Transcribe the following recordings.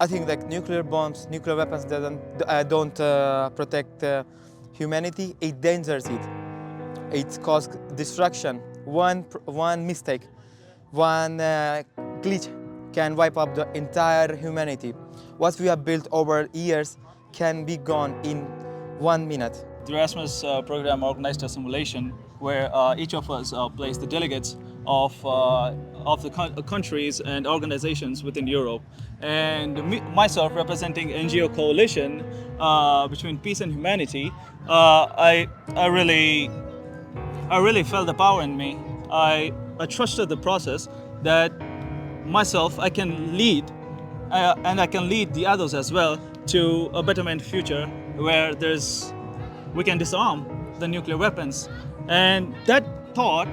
I think like nuclear bombs, nuclear weapons don't protect humanity. It endangers it. It causes destruction. One mistake, one glitch can wipe up the entire humanity. What we have built over years can be gone in 1 minute. The Erasmus program organized a simulation where each of us placed the delegates of the countries and organizations within Europe, and myself representing NGO coalition between peace and humanity. I really felt the power in me. I trusted the process that myself I can lead, and I can lead the others as well to a betterment future where we can disarm the nuclear weapons. And that thought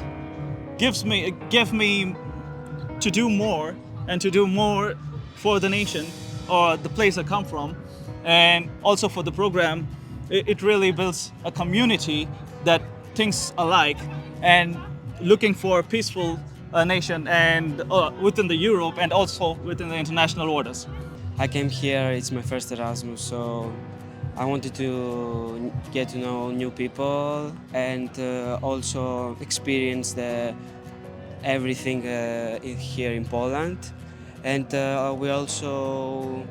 gave me to do more, and to do more for the nation or the place I come from, and also for the program. It really builds a community that thinks alike and looking for a peaceful nation, and within the Europe and also within the international orders. I came here, it's my first Erasmus, so I wanted to get to know new people and also experience everything here in Poland. And we also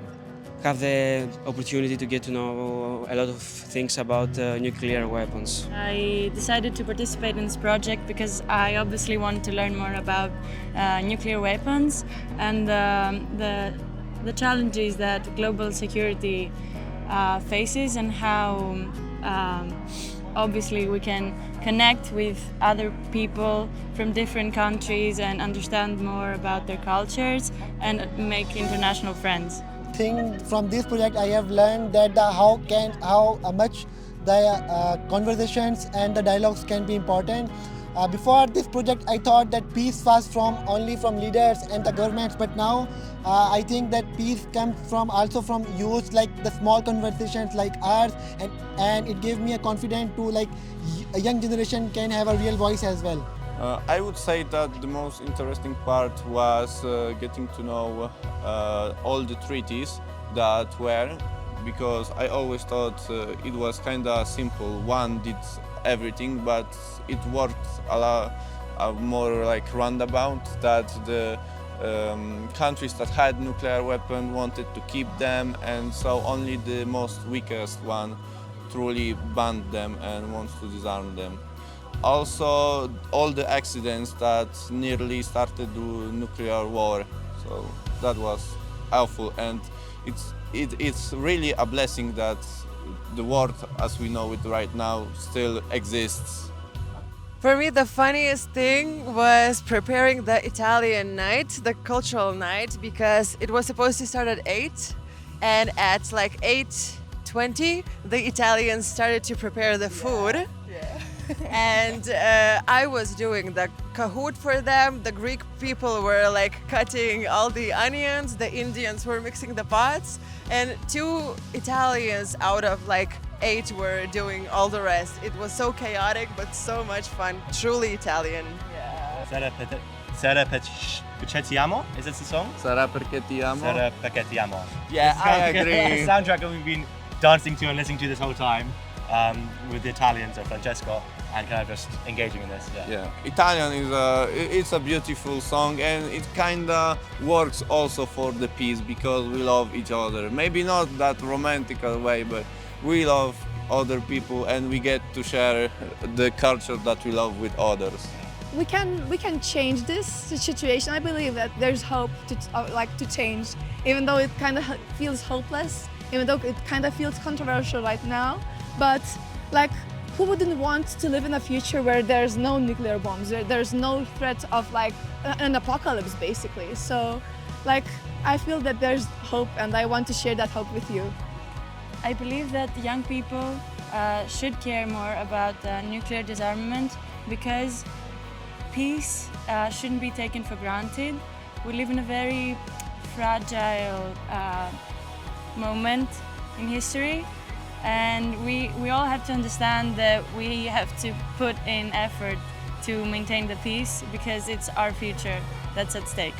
have the opportunity to get to know a lot of things about nuclear weapons. I decided to participate in this project because I obviously want to learn more about nuclear weapons and the challenges that global security faces, and how obviously we can connect with other people from different countries and understand more about their cultures and make international friends. From this project I have learned that how much the conversations and the dialogues can be important. Before this project I thought that peace was only from leaders and the governments, but now I think that peace comes also from youth, like the small conversations like ours, and it gave me a confidence to a young generation can have a real voice as well. I would say that the most interesting part was getting to know all the treaties that were, because I always thought it was kind of simple. One did everything, but it worked a lot more like roundabout, that the countries that had nuclear weapons wanted to keep them, and so only the most weakest one truly banned them and wants to disarm them. Also, all the accidents that nearly started the nuclear war, so that was awful, and it's really a blessing that the world as we know it right now still exists. For me, the funniest thing was preparing the Italian night, the cultural night, because it was supposed to start at 8, and at like 8:20 the Italians started to prepare the food. Yeah. And I was doing the Kahoot for them. The Greek people were like cutting all the onions, the Indians were mixing the pots, and 2 Italians out of like 8 were doing all the rest. It was so chaotic, but so much fun. Truly Italian. Yeah. Sarà perché ti amo? Is that the song? Sarà perché ti amo? Sarà perché ti amo. Yeah, I agree. The soundtrack that we've been dancing to and listening to this whole time with the Italians and Francesco, and kind of just engaging in this. Yeah. Italian it's a beautiful song, and it kind of works also for the peace, because we love each other. Maybe not that romantic way, but we love other people and we get to share the culture that we love with others. We can change this situation. I believe that there's hope to change, even though it kind of feels hopeless, even though it kind of feels controversial right now. But like, who wouldn't want to live in a future where there's no nuclear bombs, there's no threat of like an apocalypse basically. So like, I feel that there's hope, and I want to share that hope with you. I believe that young people should care more about nuclear disarmament, because peace shouldn't be taken for granted. We live in a very fragile moment in history, and we all have to understand that we have to put in effort to maintain the peace, because it's our future that's at stake.